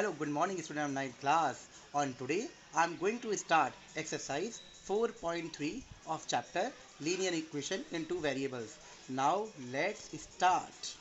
Hello, good morning, student of 9th class. On today, I am going to start exercise 4.3 of chapter linear equation in two variables. Now, let's start.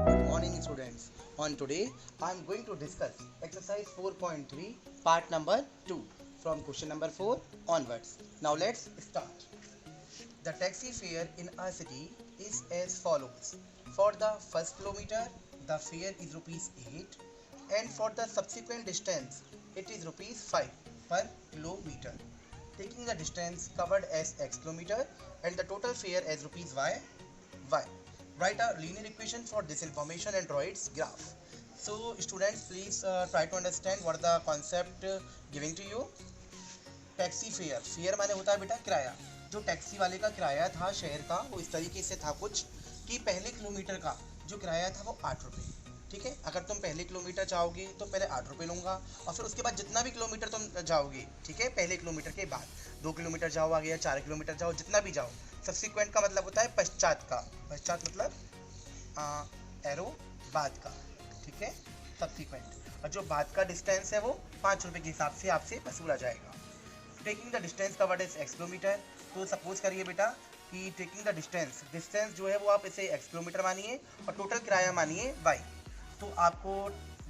Good morning, students. On today, I am going to discuss exercise 4.3 part number 2 from question number 4 onwards. Now, let's start. The taxi fare in a city is as follows. For the first kilometer, the fare is rupees 8, and for the subsequent distance, it is rupees 5 per kilometer. Taking the distance covered as x kilometer and the total fare as rupees y. Write a linear equation for this information and draw its graph. So students, please try to understand what the concept giving to you. Taxi fare माने होता है बेटा किराया। जो taxi वाले का किराया था शहर का वो इस तरीके से था कुछ कि पहले किलोमीटर का जो किराया था वो 8 रुपये। ठीक है, अगर तुम पहले किलोमीटर जाओगे तो पहले 8 रुपये लूँगा और फिर उसके बाद जितना भी किलोमीटर तुम जाओगे, ठीक है, पहले किलोमीटर के बाद 2 किलोमीटर जाओ आगे या 4 किलोमीटर जाओ, जितना भी जाओ, सब्सिक्वेंट का मतलब होता है पश्चात का, पश्चात मतलब एरो बाद का, ठीक है, सब्सिक्वेंट। और जो बाद का डिस्टेंस है वो 5 रुपये के हिसाब से आपसे वसूला जाएगा। Taking the distance covered is x kilometre. तो सपोज करिए बेटा कि टेकिंग द डिस्टेंस जो है वो आप इसे x किलोमीटर मानिए और टोटल किराया मानिए y। तो आपको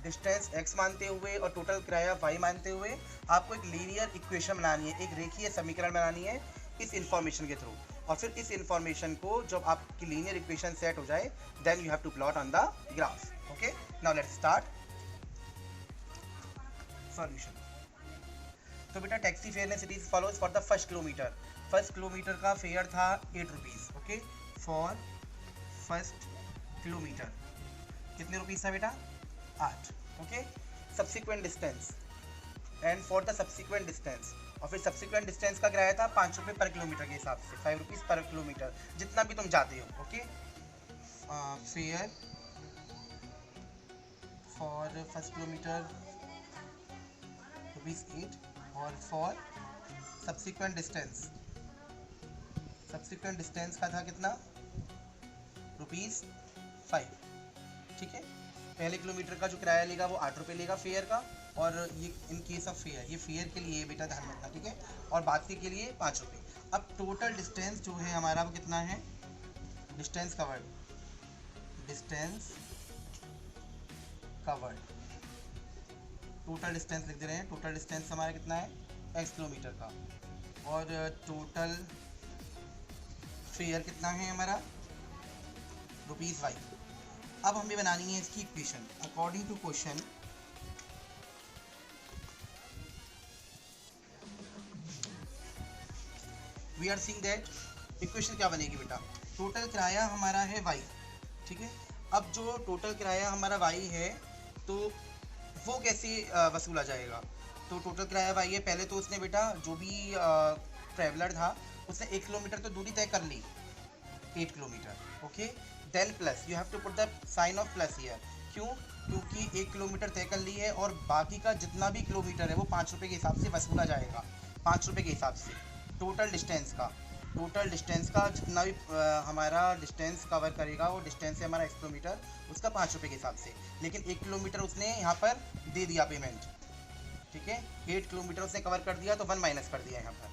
डिस्टेंस x मानते हुए और टोटल किराया y मानते हुए आपको एक लीनियर इक्वेशन बनानी है, एक रेखीय समीकरण बनानी है इस इंफॉर्मेशन के थ्रू। और फिर इस इंफॉर्मेशन को जब आपकी लीनियर इक्वेशन सेट हो जाए then you have to plot on the graph. Okay, now let's start solution. तो बेटा टैक्सी फेयर ने cities follows for the first kilometre का फेयर था 8 rupees. Okay, for first kilometre कितने रुपीज़ था बेटा? 8। Okay, subsequent distance and for the subsequent distance, और फिर सब्सिक्वेंट डिस्टेंस का किराया था 5 रुपये पर किलोमीटर के हिसाब से, 5 रुपीज़ पर किलोमीटर जितना भी तुम जाते हो। Okay, fair for first kilometre rupees 8 और फॉर सब्सिक्वेंट डिस्टेंस का था कितना? रुपीज़ 5। ठीक है, पहले किलोमीटर का जो किराया लेगा वो 8 रुपये लेगा फेयर का, और ये इन केस ऑफ फेयर, ये फेयर के लिए बेटा ध्यान रखना, ठीक है, और बाकी के लिए 5 रुपये। अब टोटल डिस्टेंस जो है हमारा वो कितना है? डिस्टेंस कवर्ड टोटल डिस्टेंस लिख दे रहे हैं। टोटल डिस्टेंस हमारा कितना है? x किलोमीटर का, और टोटल फेयर कितना है हमारा? Rupees y। अब हमें बनानी है इसकी equation according to question. We are seeing that equation क्या बनेगी बेटा? टोटल किराया हमारा है y, ठीक है। अब जो टोटल किराया हमारा y है तो वो कैसे वसूला जाएगा? तो टोटल किराया y है, पहले तो उसने बेटा जो भी ट्रैवलर था उसने 1 किलोमीटर तो दूरी तय कर ली, 8 kilometre. Okay, then plus you have to put the sign of plus here. क्यों? क्योंकि 1 किलोमीटर तय कर ली है और बाकी का जितना भी किलोमीटर है वो 5 रुपये के हिसाब से वसूला जाएगा, 5 रुपये के हिसाब से। टोटल डिस्टेंस का जितना भी हमारा डिस्टेंस कवर करेगा वो डिस्टेंस है हमारा x किलोमीटर, उसका 5 रुपये के हिसाब से। लेकिन 1 किलोमीटर उसने यहाँ पर दे दिया पेमेंट, ठीक है, 8 किलोमीटर उसने कवर कर दिया तो 1 माइनस कर दिया यहाँ पर।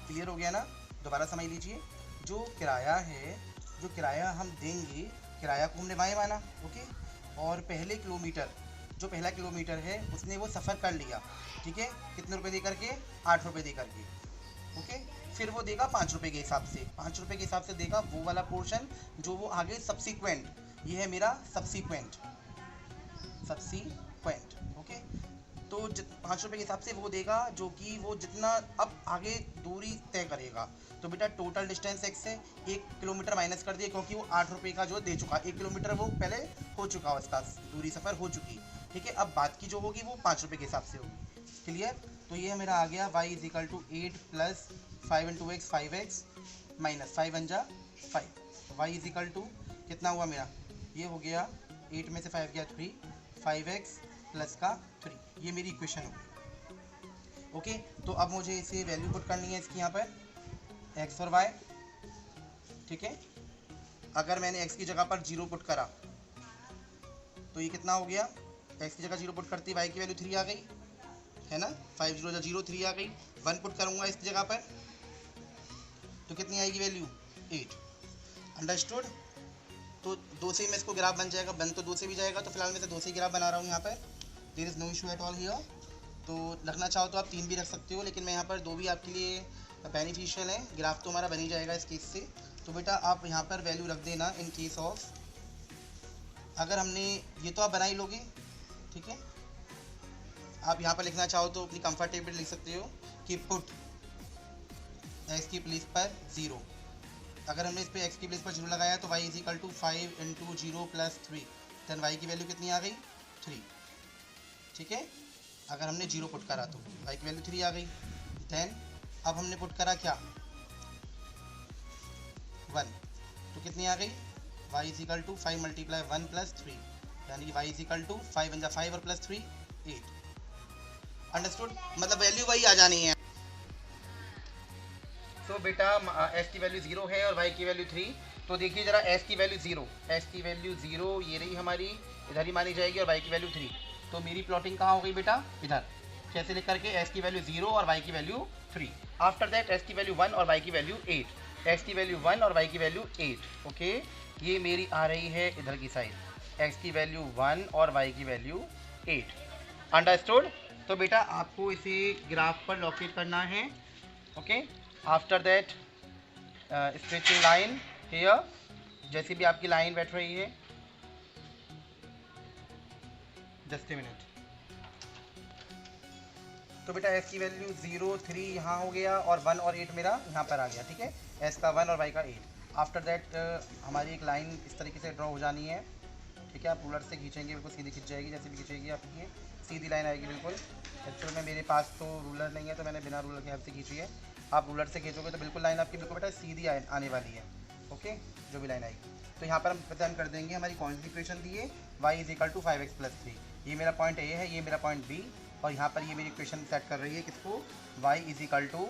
क्लियर हो गया ना? दोबारा समझ लीजिए, जो किराया है, जो किराया हम देंगे, किराया को हमने y माना, ओके, और पहले किलोमीटर, जो पहला किलोमीटर है उसने वो सफ़र कर लिया, ठीक है, कितने रुपए दे करके? 8 रुपये दे करके। ओके, फिर वो देगा 5 रुपये के हिसाब से, 5 रुपये के हिसाब से देगा वो वाला पोर्शन जो वो आगे सब्सिक्वेंट, ये है मेरा सब्सिक्वेंट। ओके, तो 5 रुपये के हिसाब से वो देगा जो कि वो जितना अब आगे दूरी तय करेगा। तो बेटा टोटल डिस्टेंस x से 1 किलोमीटर माइनस कर दिया क्योंकि वो 8 रुपये का जो दे चुका, 1 किलोमीटर वो पहले हो चुका, उसका दूरी सफ़र हो चुकी, ठीक है। अब बात की जो होगी वो 5 रुपये के हिसाब से होगी। क्लियर? तो ये मेरा आ गया y is equal to 8 plus 5 into X 5x minus 5 × 5, y is equal to कितना हुआ मेरा? ये हो गया 8 में से 5 गया 3, 5x प्लस का 3, ये मेरी इक्वेशन हो गई। ओके, तो अब मुझे इसे वैल्यू पुट करनी है इसकी यहाँ पर एक्स और वाई, ठीक है। अगर मैंने एक्स की जगह पर 0 पुट करा तो ये कितना हो गया, एक्स की जगह 0 पुट करती वाई की वैल्यू 3 आ गई, है ना। 5 0 0 3 आ गई। 1 पुट करूँगा इसकी जगह पर तो कितनी आएगी वैल्यू, 8। अंडरस्टूड। तो 2 से ही मैं इसको ग्राफ बन जाएगा, बन तो 2 से भी जाएगा, तो फिलहाल मैं से 2 से ही ग्राफ बना रहा हूँ यहाँ पर। There is no issue at all here. तो रखना चाहो तो आप 3 भी रख सकते हो, लेकिन मैं यहाँ पर 2 भी आपके लिए बेनिफिशियल है। ग्राफ तो हमारा बन ही जाएगा इस केस से। तो बेटा आप यहाँ पर वैल्यू रख देना इन केस ऑफ, अगर हमने ये तो आप बना ही लोगे, ठीक है। आप यहाँ पर लिखना चाहो तो अपनी कंफर्टेबल लिख सकते हो कि पुट एक्स की प्लेस पर 0। अगर हमने इस पर एक्स की प्लेस पर 0 लगाया तो y is equal to 5 into 0 plus 3, then y की वैल्यू कितनी आ गई, 3, ठीक है। अगर हमने 0 पुट करा तो y की वैल्यू 3 आ गई। देन अब हमने पुट करा क्या, 1, तो कितनी आ गई, y is equal to 5 multiply 1 plus 3, यानी कि y इज इक्वल टू 5 × 5 और प्लस 3 8। अंडरस्टूड, मतलब वैल्यू वही आ जानी है। तो बेटा s की वैल्यू 0 है और y की वैल्यू 3। तो देखिए जरा s की वैल्यू 0, s की वैल्यू 0 ये रही हमारी, इधर ही मानी जाएगी, और y की वैल्यू 3। तो मेरी प्लॉटिंग कहाँ हो गई बेटा, इधर। कैसे लिख करके, s की वैल्यू 0 और y की वैल्यू 3। आफ्टर दैट s की वैल्यू 1 और y की वैल्यू 8, x की वैल्यू 1 और y की वैल्यू 8। ओके, ये मेरी आ रही है इधर की साइड, x की वैल्यू 1 और y की वैल्यू 8। अंडरस्टूड। तो बेटा आपको इसे ग्राफ पर लोकेट करना है। Okay, after that stretching line here, जैसी भी आपकी लाइन बैठ रही है, जस्ट ए मिनट। तो बेटा s की वैल्यू 0 3 यहाँ हो गया, और 1 और 8 मेरा यहाँ पर आ गया, ठीक है। s का 1 और y का 8। आफ्टर दैट हमारी एक लाइन इस तरीके से ड्रॉ हो जानी है, ठीक है। आप रूलर से खींचेंगे, बिल्कुल सीधी खींच जाएगी, जैसे भी खींचेगी आपकी ये सीधी लाइन आएगी बिल्कुल। एक्चुअल में मेरे पास तो रूलर नहीं है, तो मैंने बिना रूलर के हेल्प से खींची है। आप रूलर से खींचोगे तो बिल्कुल लाइन आपकी बिल्कुल बेटा सीधी आने वाली है। ओके, जो भी लाइन आएगी। तो यहाँ पर हम प्रेजेंट कर देंगे हमारी कौन सी इक्वेशन दी है, y is equal to 5x plus 3। ये मेरा पॉइंट A है, ये मेरा पॉइंट B, और यहाँ पर ये मेरी इक्वेशन सेट कर रही है किसको, y is equal to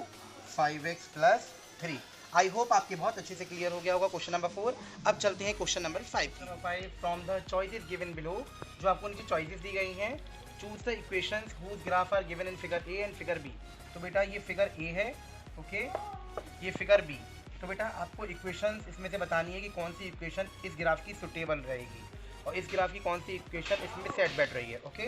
5x plus 3। I hope आपके बहुत अच्छे से क्लियर हो गया होगा क्वेश्चन नंबर 4। अब चलते हैं question number 5। Number 5, from the choices given below, जो आपको नीचे चॉइसेस दी गई हैं, choose the equations whose graph are given in figure A and figure B. तो बेटा ये फिगर ए है, ओके, ये फिगर बी। तो बेटा आपको इक्वेशंस इसमें से बतानी है कि कौन सी इक्वेशन इस ग्राफ की सुटेबल रहेगी, और इस ग्राफ की कौन सी इक्वेशन इसमें सेट बैठ रही है। ओके,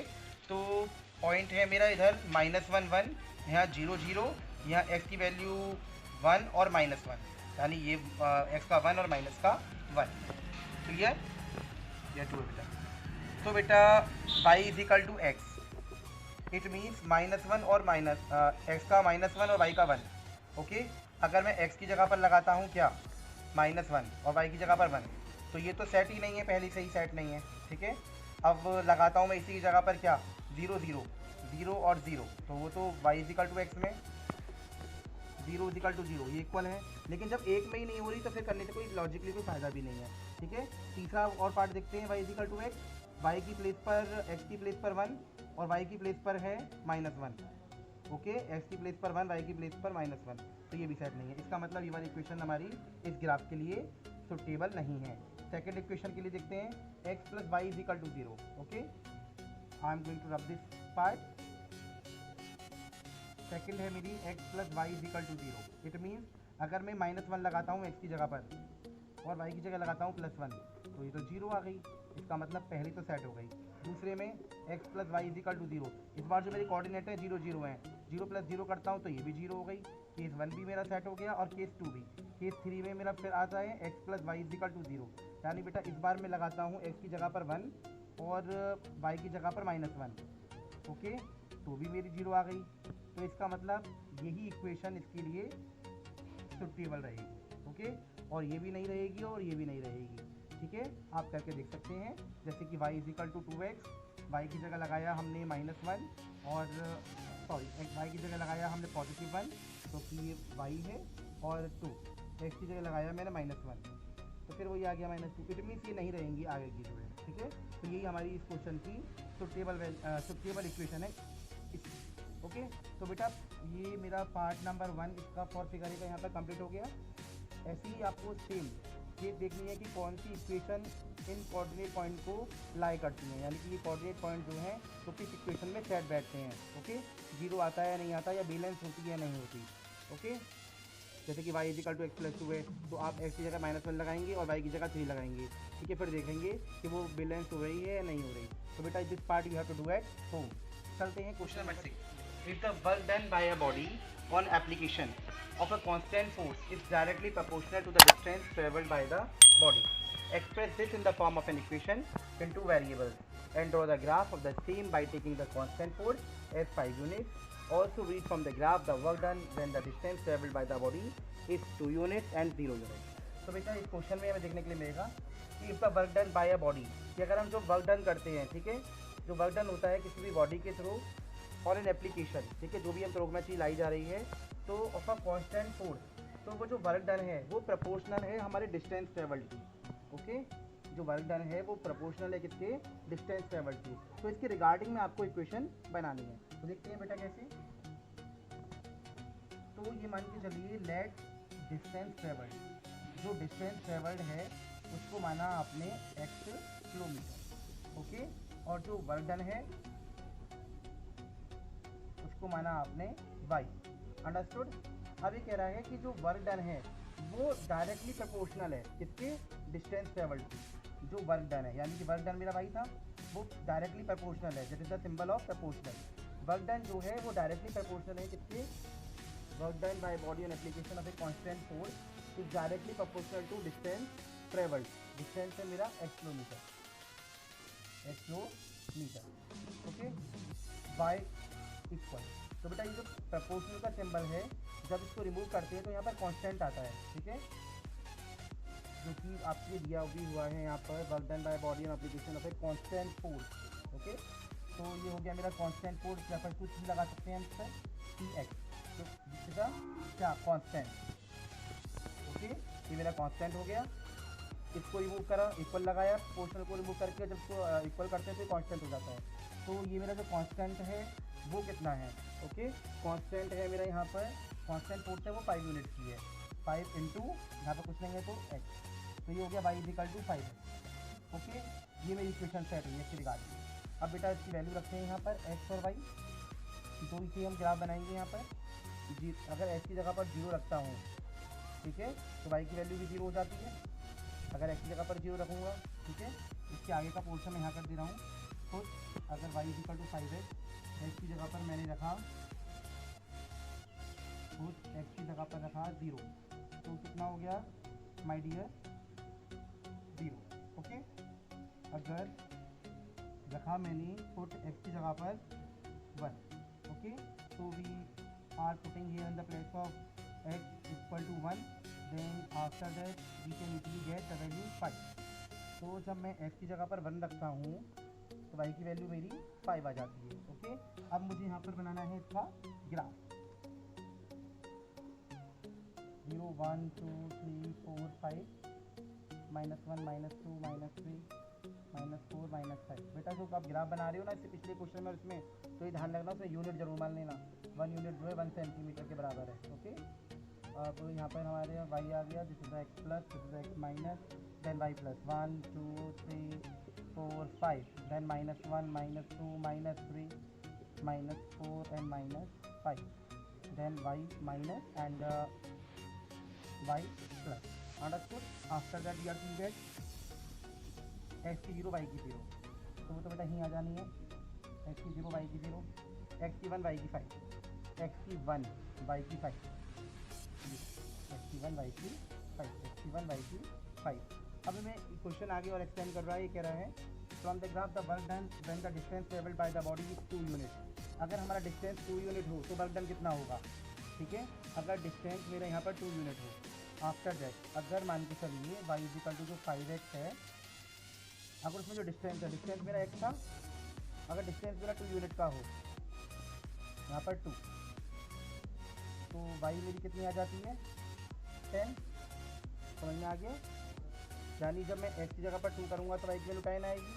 तो पॉइंट है मेरा इधर -1 1, यहाँ 0 0, यहाँ x की वैल्यू 1 और -1, यानी ये x का 1 और माइनस का 1। क्लियर, या 2 है बेटा। तो बेटा y is equal to x, it means -1 और x का -1 और y का 1। ओके, अगर मैं x की जगह पर लगाता हूँ क्या, -1, और y की जगह पर 1, तो ये तो सेट ही नहीं है, पहले से ही सेट नहीं है, ठीक है। अब लगाता हूँ मैं इसी की जगह पर क्या, 0 0 0 और 0, तो वो तो y is equal to x में 0 इज इक्वल टू 0 ये इक्वल है। लेकिन जब एक में ही नहीं हो रही तो फिर करने से कोई लॉजिकली कोई फ़ायदा भी नहीं है, ठीक है। तीसरा और पार्ट देखते हैं, y is equal to x, y की प्लेस पर x की प्लेस पर 1 और y की प्लेस पर है -1। ओके, x की प्लेस पर 1, y की प्लेस पर -1, तो ये भी सेट नहीं है। इसका मतलब ये वाली इक्वेशन हमारी इस ग्राफ के लिए सुटेबल नहीं है। सेकेंड इक्वेशन के लिए देखते हैं, x plus y is equal to 0। Okay, I am going to rub this part. Second है मेरी x plus y is equal to 0। It means अगर मैं -1 लगाता हूँ x की जगह पर और y की जगह लगाता हूँ +1, तो ये तो 0 आ गई, इसका मतलब पहली तो सेट हो गई। दूसरे में x plus y is equal to 0, इस बार जो मेरी कोऑर्डिनेट है 0 0 है, 0 + 0 करता हूँ तो ये भी 0 हो गई। केस 1 भी मेरा सेट हो गया, और केस 2 भी। केस 3 में मेरा फिर आता है x plus y is equal to 0, यानी बेटा इस बार मैं लगाता हूँ x की जगह पर 1 और y की जगह पर -1। ओके, तो भी मेरी 0 आ गई। तो इसका मतलब यही इक्वेशन इसके लिए सुटेबल रहेगी। ओके, और ये भी नहीं रहेगी और ये भी नहीं रहेगी, ठीक है। आप करके देख सकते हैं, जैसे कि y is equal to 2x, y की जगह लगाया हमने -1 और सॉरी y की जगह लगाया हमने +1, तो कि ये y है, और 2 x की जगह लगाया मैंने -1, तो फिर वही आ गया -2। इट मीन्स ये नहीं रहेंगी आगे की जो है, ठीक है। तो यही हमारी इस क्वेश्चन की सुटेबल इक्वेशन है। ओके, तो बेटा ये मेरा पार्ट नंबर 1 इसका फॉर फिगर का यहाँ पर कंप्लीट हो गया। ऐसे ही आपको सेम ये देखनी है कि कौन सी इक्वेशन इन कोऑर्डिनेट पॉइंट को लाई करती हैं, यानी कि ये कोऑर्डिनेट पॉइंट जो हैं तो किस इक्वेशन में सेट बैठते हैं। ओके, जीरो आता है या नहीं आता, या बैलेंस होती है या नहीं होती। ओके, जैसे कि y is equal to x plus 2 है तो आप x की जगह -1 लगाएंगे और y की जगह 3 लगाएंगे। ठीक है, फिर देखेंगे कि वो बैलेंस हो रही है या नहीं हो रही। तो बेटा this part you have to do at home. चलते हैं question number 6। If the work done by a body on application of a constant force is directly proportional to the distance traveled by the body. Express this in the form of an equation in two variables and draw the graph of the same by taking the constant force as 5 units. Also read from the graph the work done when the distance traveled by the body is 2 units and 0 units. तो बेटा इस question में हमें देखने के लिए मिलेगा कि if the work done by a body, कि अगर हम जो वर्क डन करते हैं, ठीक है, जो वर्क डन होता है किसी भी बॉडी के थ्रू और एन एप्लीकेशन, ठीक है, जो भी हम प्रोग्राम चीज लाई जा रही है, तो ऑफ अ कांस्टेंट फोर्स, तो वो जो वर्क डन है वो प्रोपोर्शनल है हमारे डिस्टेंस ट्रेवल की। ओके, जो वर्क डन है वो प्रोपोर्शनल है किसके, डिस्टेंस ट्रेवल की। तो इसके रिगार्डिंग में आपको इक्वेशन बनानी है। तो देखते हैं बेटा कैसे। तो ये मान के चलिए लेट डिस्टेंस ट्रेवल्ड, जो डिस्टेंस ट्रेवल्ड है उसको माना आपने x किलोमीटर। ओके, और जो वर्क डन है उसको माना आपने y। अंडरस्टूड। अब ये कह रहा है कि जो वर्क डन है वो डायरेक्टली प्रोपोर्शनल है किसके, डिस्टेंस ट्रेवल्ड की। जो वर्क डन है, यानी कि वर्क डन मेरा भाई था, वो डायरेक्टली प्रोपोर्शनल है, that is the symbol of proportional. Work done जो है वो डायरेक्टली प्रोपोर्शनल है किसके, work done by body on application of a constant force is directly proportional to distance travelled. Distance है मेरा x kilometre, x kilometre. Okay, by equal. तो बेटा ये जो प्रोपोर्शनल का सिंबल है, जब इसको रिमूव करते हैं तो यहाँ पर कांस्टेंट आता है, ठीक है, जो कि आपके दिया भी हुआ है यहाँ पर work done by body on application of a constant force. Okay, तो ये हो गया मेरा कांस्टेंट फोर्स, या फिर कुछ भी लगा सकते हैं हम इस पर Px, तो इसका क्या कांस्टेंट। ओके, ये मेरा कांस्टेंट हो गया। इसको रिमूव करा, इक्वल लगाया, प्रोपोर्शनल को रिमूव करके जब इसको इक्वल करते हैं तो कांस्टेंट हो जाता है। तो ये मेरा जो कांस्टेंट है वो कितना है। ओके, कांस्टेंट है मेरा यहाँ पर, कांस्टेंट फोर्स है वो 5 यूनिट की है, 5 इंटू यहाँ पर कुछ नहीं है तो x, तो ये हो गया y इजिकल टू 5। ओके, ये मेरी इक्वेशन सेट हुई है इसके रिगार्डिंग। अब बेटा इसकी वैल्यू रखते हैं यहाँ पर x और y, दो ही हम ग्राफ बनाएंगे यहाँ पर। अगर x की जगह पर 0 रखता हूँ, ठीक है, तो y की वैल्यू भी 0 हो जाती है। अगर x की जगह पर 0 रखूँगा, ठीक है, इसके आगे का पोर्शन मैं यहाँ कर दे रहा हूँ। तो अगर y इजिकल टू 5 है, x की जगह पर मैंने रखा, खुद x की जगह पर रखा 0, तो कितना हो गया माय डियर 0। ओके, अगर रखा मैंने पुट x की जगह पर 1, ओके, तो we are putting here in the place of x equal to 1, then after that we can easily get the value 5। तो जब मैं x की जगह पर 1 रखता हूँ तो y की वैल्यू मेरी 5 आ जाती है। ओके, अब मुझे यहाँ पर बनाना है इसका ग्राफ। 0 1 2 3 4 5 -1 -2 -3 -4 -5। बेटा जो आप ग्राफ बना रहे हो ना इससे पिछले क्वेश्चन में, इसमें तो ये ध्यान रखना, उसमें यूनिट जरूर मान लेना। 1 यूनिट जो है 1 सेंटीमीटर के बराबर है। ओके, अब यहाँ पर हमारे y आ गया, this is x plus, this is x minus, then y plus 1 2 3 4 5, then -1 -2 -3 -4 and -5, then y minus and y plus. Understood? After that we are to get x की 0 y की 0, तो वो तो बेटा यहीं आ जानी है, x की 0 y की 0, x की 1 y की 5, x की 1 y की 5, x की 1 y की 5, x की 1 y की 5। अब मैं क्वेश्चन आगे और एक्सटेंड कर रहा है। ये कह रहा है from the graph the work done when the distance travelled by the body is 2 unit. अगर हमारा डिस्टेंस 2 यूनिट हो तो वर्क डन कितना होगा, ठीक है। अगर डिस्टेंस मेरा यहाँ पर 2 यूनिट हो, आफ्टर दैट अगर मान के चलिए y इक्वल टू जो 5x है, अगर उसमें जो डिस्टेंस है, डिस्टेंस मेरा x था, अगर डिस्टेंस मेरा 2 यूनिट का हो, यहाँ पर 2, तो y मेरी कितनी आ जाती है 10। समझ में आ गया, यानी जब मैं x की जगह पर 2 करूँगा तो y की वैल्यू 10 आएगी,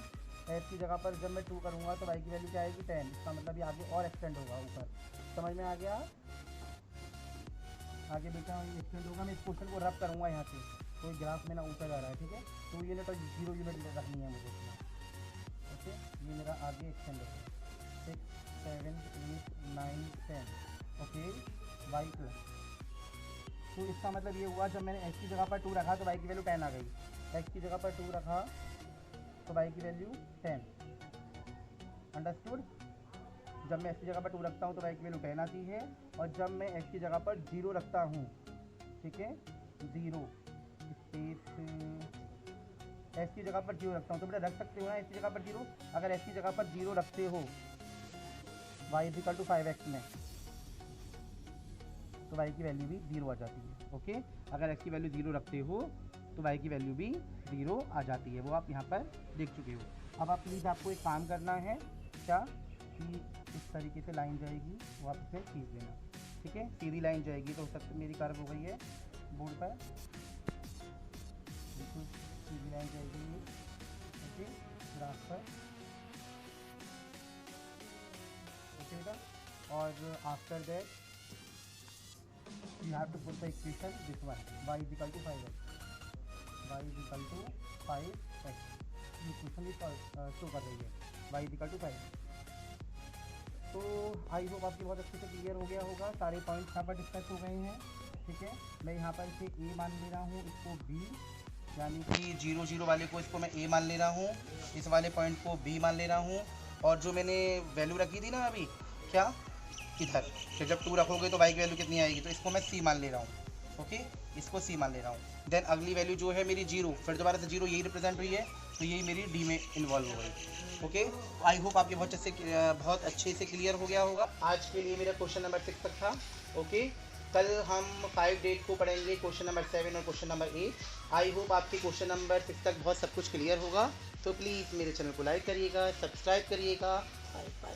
x की जगह पर जब मैं 2 करूँगा तो y की वैल्यू क्या आएगी 10। इसका मतलब ये आगे और एक्सटेंड होगा ऊपर। समझ में आ गया? आगे बेटा एक्सटेंड होगा, मैं इस क्वेश्चन को रब करूँगा यहाँ से, कोई ग्राफ में ना ऊपर जा रहा है, ठीक है। 2 यूनिट और 0 यूनिट रखनी है मुझे इसमें, ओके। ये मेरा आगे एक्सटेंड है 6 7 8 9 10, ओके। वाई प्लस, तो इसका मतलब ये हुआ जब मैंने x की जगह पर 2 रखा तो y की वैल्यू 10 आ गई, x की जगह पर 2 रखा तो y की वैल्यू 10, अंडरस्टूड। जब मैं x की जगह पर 2 रखता हूँ तो y की वैल्यू 10 आती है, और जब मैं x की जगह पर 0 रखता हूँ, ठीक है, 0 स्पेस x की जगह पर 0 रखता हूँ, तो बेटा रख सकते हो ना x की जगह पर 0। अगर x की जगह पर 0 रखते हो y = 5x में, तो y की वैल्यू भी 0 आ जाती है, ओके। अगर x की वैल्यू 0 रखते हो तो y की वैल्यू भी 0 आ जाती है, वो आप यहाँ पर देख चुके हो। अब आप प्लीज़ आपको एक काम करना है, क्या कि इस तरीके से लाइन जाएगी वो आप इसमें खींच देना, ठीक है। सीधी लाइन जाएगी तो हो सकता है मेरी कर्व हो गई है बोर्ड पर, बिल्कुल सीधी लाइन जाएगी ये, ओके, ग्राफ पर, ओके बेटा। और after that you have to put the equation this one, y = 5x, y = 5x, ये क्वेश्चन भी शो कर रही है y = 5। तो आई होप आपकी बहुत अच्छे से क्लियर हो गया होगा, सारे पॉइंट्स यहाँ पर डिस्कस हो गए हैं, ठीक है। मैं यहाँ पर इसे a मान ले रहा हूँ, इसको b, यानी कि 0 0 वाले को इसको मैं a मान ले रहा हूँ, इस वाले पॉइंट को b मान ले रहा हूँ, और जो मैंने वैल्यू रखी थी ना अभी, क्या इधर, फिर जब 2 रखोगे तो y की वैल्यू कितनी आएगी, तो इसको मैं c मान ले रहा हूँ, ओके, इसको c मान ले रहा हूँ। देन अगली वैल्यू जो है मेरी 0, फिर दोबारा से 0 यही रिप्रेजेंट हुई है, तो यही मेरी d में इन्वॉल्व हो गई, ओके। आई होप आपके बहुत अच्छे से क्लियर हो गया होगा। आज के लिए मेरा क्वेश्चन नंबर 6 तक था, ओके। कल हम 5 डेट को पढ़ेंगे, क्वेश्चन नंबर 7 और क्वेश्चन नंबर 8। आई होप आपके क्वेश्चन नंबर 6 तक बहुत सब कुछ क्लियर होगा। तो प्लीज़ मेरे चैनल को लाइक करिएगा, सब्सक्राइब करिएगा। Bye bye.